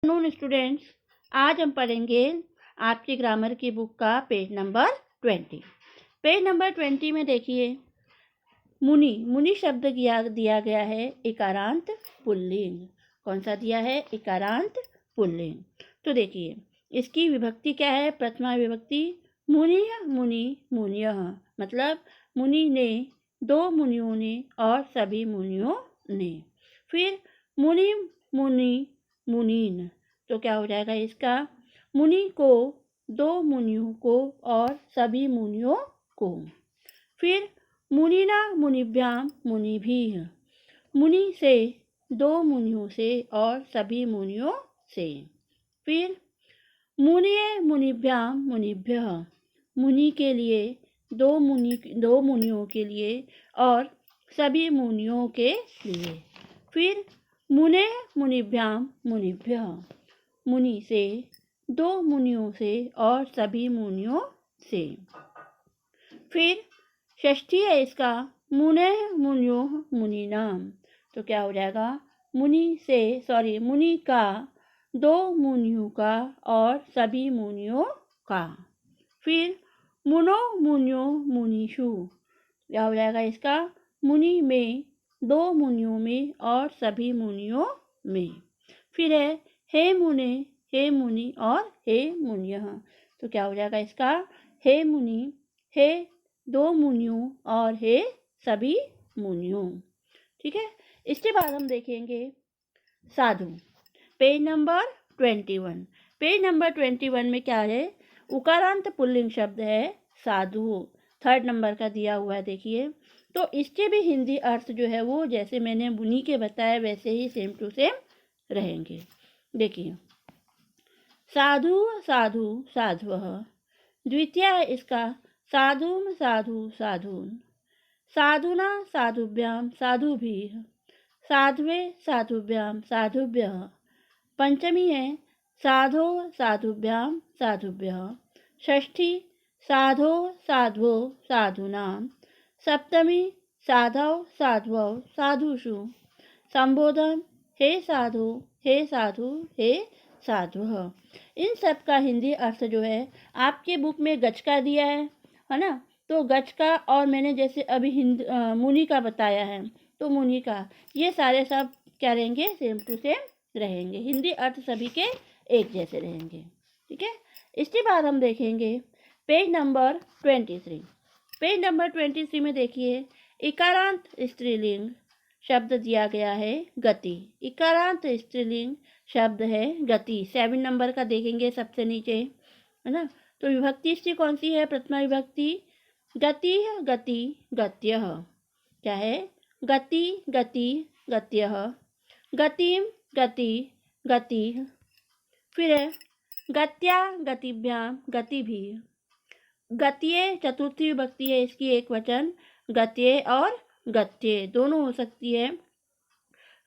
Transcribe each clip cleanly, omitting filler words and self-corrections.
नून students, आज हम पढ़ेंगे आपकी ग्रामर की बुक का पेज नंबर 20। पेज नंबर 20 में देखिए, मुनि मुनि शब्द दिया गया है इकारांत पुल्लिंग। कौन सा दिया है? इकारांत पुल्लिंग। तो देखिए इसकी विभक्ति क्या है? प्रथमा विभक्ति मुनि मुनि मुनियः, मतलब मुनि ने, दो मुनियों ने और सभी मुनियों ने। फिर मुनि मुनि मुनीन, तो क्या हो जाएगा इसका? मुनि को, दो मुनियों को और सभी मुनियों को। फिर मुनिना मुनिभ्याम मुनिभिः, मुनि से, दो मुनियों से और सभी मुनियों से। फिर मुनिये मुनिभ्याम मुनिभ्यः, मुनि के लिए, दो मुनियों के लिए और सभी मुनियों के लिए। फिर मुने मुनिभ्याम मुनिभ्यः, मुनि से, दो मुनियों से और सभी मुनियों से। फिर षष्ठी है इसका मुने मुनियो मुनीनाम, तो क्या हो जाएगा? मुनि का, दो मुनियों का और सभी मुनियों का। फिर मुनो मुनियो मुनीषु, क्या हो जाएगा इसका? मुनि में, दो मुनियों में और सभी मुनियों में। फिर है हे मुने, हे मुनि और हे मुनियः, तो क्या हो जाएगा इसका? हे मुनि, हे दो मुनियों और हे सभी मुनियों। ठीक है, इसके बाद हम देखेंगे साधु। Page number 21। पेज नंबर 21 में क्या है? उकारांत पुल्लिंग शब्द है साधु, 3rd नंबर का दिया हुआ है। देखिए, तो इसके भी हिंदी अर्थ जो है वो जैसे मैंने मुनि के बताया वैसे ही सेम टू सेम रहेंगे। देखिए, साधु साधु साधवः, द्वितीय है इसका साधुम साधु साधून, साधुना साधुभ्याम साधुभिः, साध्वे साधुभ्याम साधुभ्यः। पंचमी है साधो साधुभ्याम साधुभ्यः, षष्ठी साधो साध्वो साधूनां, सप्तमी साधौ साध्वौ साधुषु। संबोधन हे साधु, हे साधु, हे साधुः। इन सब का हिंदी अर्थ जो है आपके बुक में गच का दिया है ना? तो गच का, और मैंने जैसे अभी मुनि का बताया है, तो मुनि का, ये सारे सब क्या रहेंगे? सेम टू सेम रहेंगे। हिंदी अर्थ सभी के एक जैसे रहेंगे। ठीक है, इसके बाद हम देखेंगे पेज नंबर 23। पेज नंबर 23 में देखिए, इकारांत स्त्रीलिंग शब्द दिया गया है गति। इकारांत स्त्रीलिंग शब्द है गति। 7 नंबर का देखेंगे सबसे नीचे, है ना? तो विभक्ति इसकी कौन सी है? प्रथमा विभक्ति गति गति गत्यः, क्या है? गति गति गत्यः, गतिम गति गतिः। फिर है गत्या गतिभ्याम गतिभिः, गत्ये चतुर्थी विभक्ति है इसकी, एक वचन, गत्ये और गत्ये दोनों हो सकती है।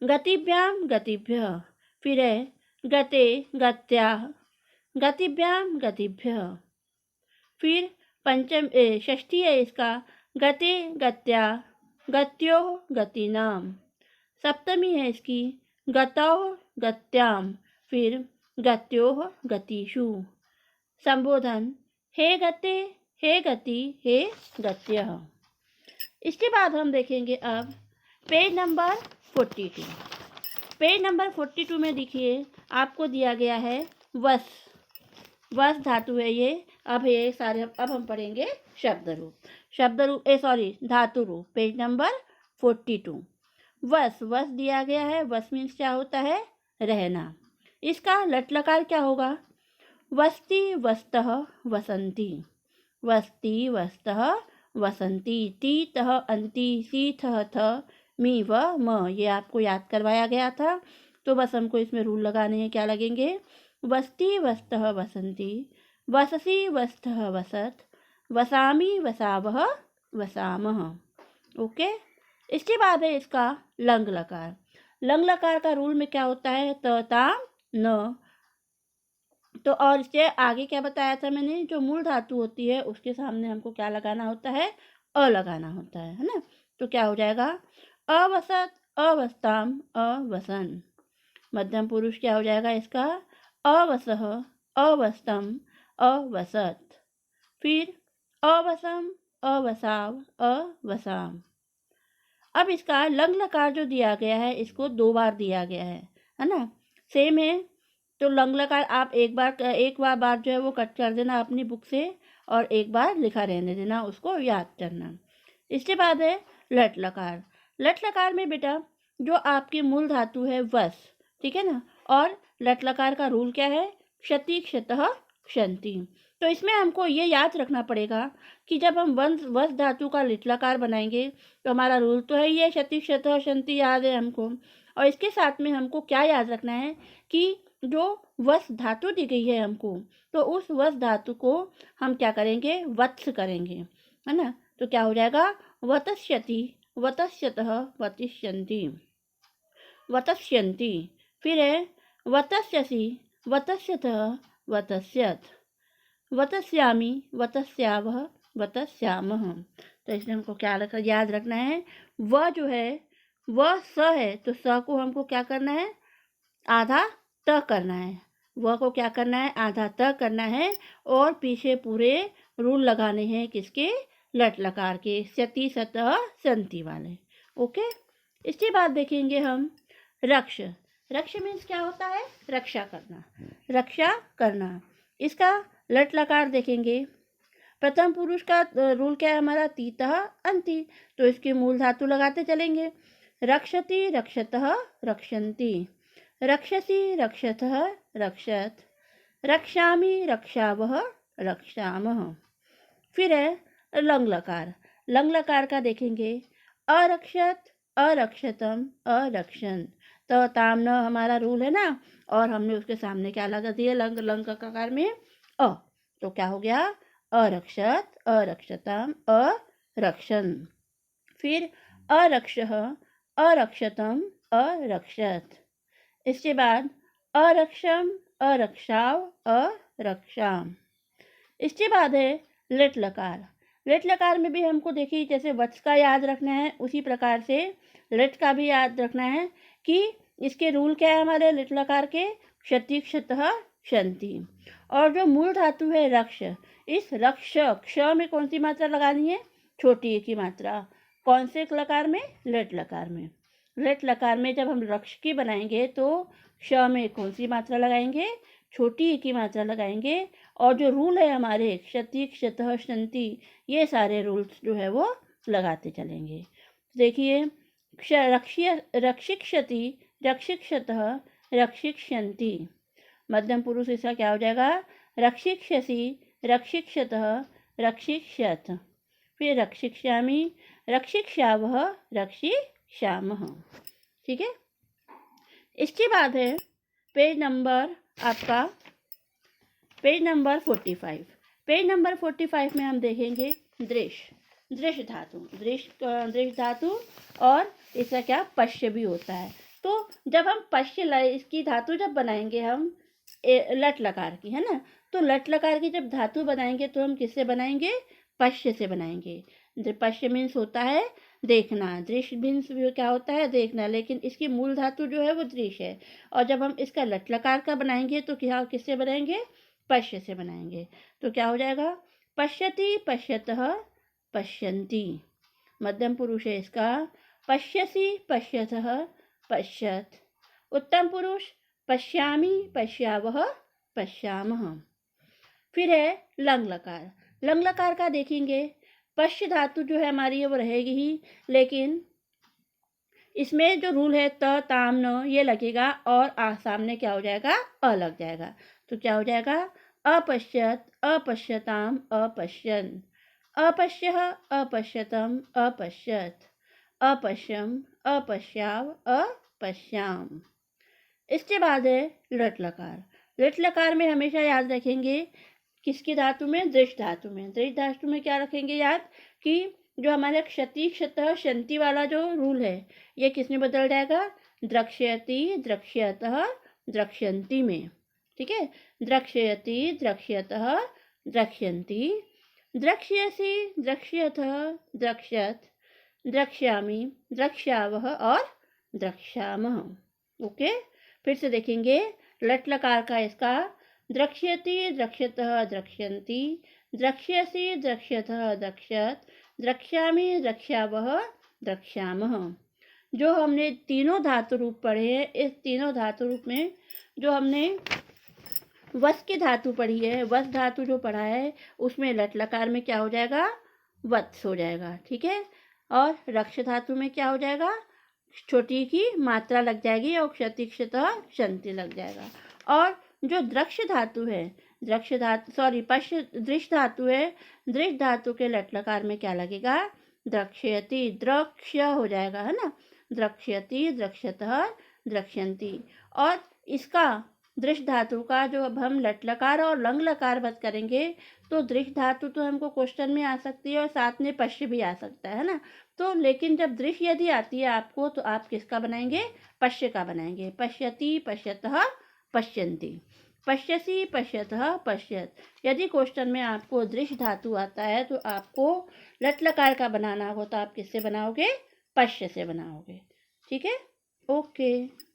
गतिभ्याम गतिभ्यः, फिर है गते गत्याः, गतिभ्याम गतिभ्यः। फिर षष्ठी है इसका गते गत्या गत्योः गतीनाम। सप्तमी है इसकी गतौ गत्याम, फिर गत्योः गतिषु। संबोधन हे गते, हे गति, हे गत्यः। इसके बाद हम देखेंगे अब पेज नंबर 42। पेज नंबर 42 में देखिए आपको दिया गया है वस। वस धातु है ये। अब हम पढ़ेंगे शब्द रूप धातु रूप। Page number 42। वस दिया गया है। वस मीन्स क्या होता है? रहना। इसका लट लकार क्या होगा? वस्ति वस्तः वसंती, वस्ति वस्तः वसंती, ती तह अंति, सी थह थ, मी व म, ये आपको याद करवाया गया था। तो बस हमको इसमें रूल लगाने हैं। क्या लगेंगे? वस्ति वस्तः वसंती, वससि वस्तः वसत, वसामि वसावः वसामः। ओके, इसके बाद है इसका लंग लकार। लंग लकार का रूल में क्या होता है? त ता न। तो और इसके आगे क्या बताया था मैंने? जो मूल धातु होती है उसके सामने हमको क्या लगाना होता है? अ लगाना होता है ना? तो क्या हो जाएगा? अवसत अवस्थाम अवसन। मध्यम पुरुष क्या हो जाएगा इसका? अवसः, अवस्तम, अवसत। फिर अवसम, अवसाव, अवसाम। अब इसका लंग लकार जो दिया गया है इसको 2 बार दिया गया है ना, सेम है। तो लंग लकार आप एक बार जो है वो कट कर देना अपनी बुक से, और एक बार लिखा रहने देना, उसको याद करना। इसके बाद है लट लकार। लट लकार में बेटा जो आपकी मूल धातु है वस, ठीक है ना, और लट लकार का रूल क्या है, क्षति, क्षतः, क्षंति। तो इसमें हमको ये याद रखना पड़ेगा कि जब हम वस धातु का लिट लकार बनाएंगे तो हमारा रूल तो है ये क्षति, क्षतः, क्षंति याद है हमको। और इसके साथ में हमको क्या याद रखना है कि जो वस धातु दी गई है हमको, तो उस वस धातु को हम क्या करेंगे, वत्स करेंगे, है ना। तो क्या हो जाएगा, वतस्यति, वतस्यतः, वतिष्यन्ति, वतस्यन्ति। फिर है वतस्यसि, वतस्यतः, वतस्यत, वतस्यामि, वतस्यावः, वतस्यामः। तो इसमें हमको क्या याद रखना है, वह जो है वह स है, तो स को हमको क्या करना है, आधा त करना है। वह को क्या करना है, आधा त करना है, और पीछे पूरे रूल लगाने हैं किसके, लट लकार के, सति, सतः, संति वाले। ओके। इसके बाद देखेंगे हम रक्ष। रक्ष मीन्स क्या होता है, रक्षा करना, रक्षा करना। इसका लट लकार देखेंगे, प्रथम पुरुष का रूल क्या है हमारा, तीतः, अंति। तो इसकी मूल धातु लगाते चलेंगे, रक्षति, रक्षतः, रक्षन्ति, रक्षसि, रक्षतः, रक्षत, रक्षामि, रक्षावः, रक्षामः। फिर है लंग लकार। लंग लकार का देखेंगे, अरक्षत, अरक्षतम, अरक्षन। तो ताम न हमारा रूल है ना, और हमने उसके सामने क्या लगा दिया, लंग लंग लकार में अ। तो क्या हो गया, अरक्षत, अरक्षतम, अरक्षन। फिर अरक्षः, अरक्षतम, अरक्षत। इसके बाद अरक्षम, अरक्षाव, अरक्षाम। इसके बाद है लिट लकार। लिट लकार में भी हमको देखिए जैसे वत्स का याद रखना है, उसी प्रकार से लिट का भी याद रखना है कि इसके रूल क्या है हमारे लिट लकार के, क्षति, क्षतः, क्षंति। और जो मूल धातु है रक्ष, इस रक्ष क्ष में कौन सी मात्रा लगानी है, छोटी एक ही मात्रा। कौन से लकार में, लिट लकार में। लिट लकार में जब हम रक्ष की बनाएंगे तो क्ष में कौन सी मात्रा लगाएंगे, छोटी एक ही मात्रा लगाएंगे। और जो रूल है हमारे क्षति, क्षतः, क्षंति, ये सारे रूल्स जो है वो लगाते चलेंगे। देखिए रक्षिक्षति, रक्षिक्षतः, रक्षिक्षन्ति। मध्यम पुरुष इसका क्या हो जाएगा, रक्षिक्षसि, रक्षिक्षतः, रक्षिक्षत। फिर रक्षिष्यामि, रक्षिष्यावः, रक्षिष्यामः। ठीक है। इसके बाद है पेज नंबर आपका, पेज नंबर 45। पेज नंबर 45 में हम देखेंगे दृश्य। दृश्य धातु, दृश्य धातु, और इसका क्या पश्य भी होता है। तो जब हम पश्य इसकी धातु जब बनाएंगे हम लट लकार की, है ना, तो लट लकार की जब धातु बनाएंगे तो हम किससे बनाएंगे, पश्य से बनाएंगे। पश्य मीन्स होता है देखना, दृश्य मीन्स क्या होता है, देखना, लेकिन इसकी मूल धातु जो है वो दृश्य है। और जब हम इसका लट लकार का बनाएंगे तो क्या, किससे बनाएंगे, पश्य से बनाएंगे। तो क्या हो जाएगा, पश्यति, पश्यतः, पश्यन्ति। मध्यम पुरुष है इसका, पश्यसि, पश्यतः, पश्यत। उत्तम पुरुष, पश्यामि, पश्यावः, पश्यामः। फिर है लंग लकार। लंग लकार का देखेंगे, पश्य धातु जो है हमारी वो रहेगी ही, लेकिन इसमें जो रूल है त, ताम, न ये लगेगा, और सामने क्या हो जाएगा, अ लग जाएगा। तो क्या हो जाएगा, अपश्यत, अपश्यताम, अपश्यन, अपश्यः, अपश्यतम, अपश्यत, अपश्यम, अपश्याव, अपश्याम। इसके बाद है लट लकार। लट लकार में हमेशा याद रखेंगे किसकी धातु में, दृश्य धातु में। दृश्य धातु में क्या रखेंगे याद, कि जो हमारा क्षति, क्षतः, क्षंति वाला जो रूल है ये किस में बदल जाएगा, द्रक्ष्यति, द्रक्ष्यतः, द्रक्ष्यन्ति में। ठीक है, द्रक्ष्यति, द्रक्ष्यतः, द्रक्ष्यन्ति, द्रक्ष्यसि, द्रक्ष्यतः, द्रक्ष्यत, द्रक्ष्यामि, द्रक्ष्यावः, और द्रक्ष्यामः। ओके। फिर से देखेंगे लट लकार का इसका द्रक्ष्यति द्रक्ष्यतः द्रक्ष्यन्ति, द्रक्ष्यसि द्रक्ष्यतः द्रक्ष्यत, द्रक्ष्यामि द्रक्ष्यावः द्रक्ष्यामः। जो हमने तीनों धातु रूप पढ़े हैं, इस तीनों धातु रूप में जो हमने वस की धातु पढ़ी है, वस धातु जो पढ़ा है उसमें लट लकार में क्या हो जाएगा, वत्स हो जाएगा, ठीक है। और रक्ष धातु में क्या हो जाएगा, छोटी की मात्रा लग जाएगी और क्षति क्षतः क्षंति लग जाएगा। और जो द्रक्ष धातु है, द्रक्ष धातु सॉरी पश्य दृश धातु है, दृश धातु के लट लकार में क्या लगेगा, द्रक्ष्यति, द्रक्ष्य हो जाएगा, है ना, द्रक्ष्यति द्रक्ष्यतः द्रक्ष्यन्ति। और इसका दृश धातु का जो अब हम लट लकार और लंग लकार बात करेंगे तो दृश धातु तो हमको क्वेश्चन में आ सकती है और साथ में पश्य भी आ सकता है ना। तो लेकिन जब दृश यदि आती है आपको तो आप किसका बनाएंगे, पश्य का बनाएंगे। पश्यति पश्यतः पश्यन्ति, पश्यसि पश्यतः पश्यत। यदि क्वेश्चन में आपको दृश धातु आता है तो आपको लट लकार का बनाना हो तो आप किससे बनाओगे, पश्य से बनाओगे, ठीक है। ओके।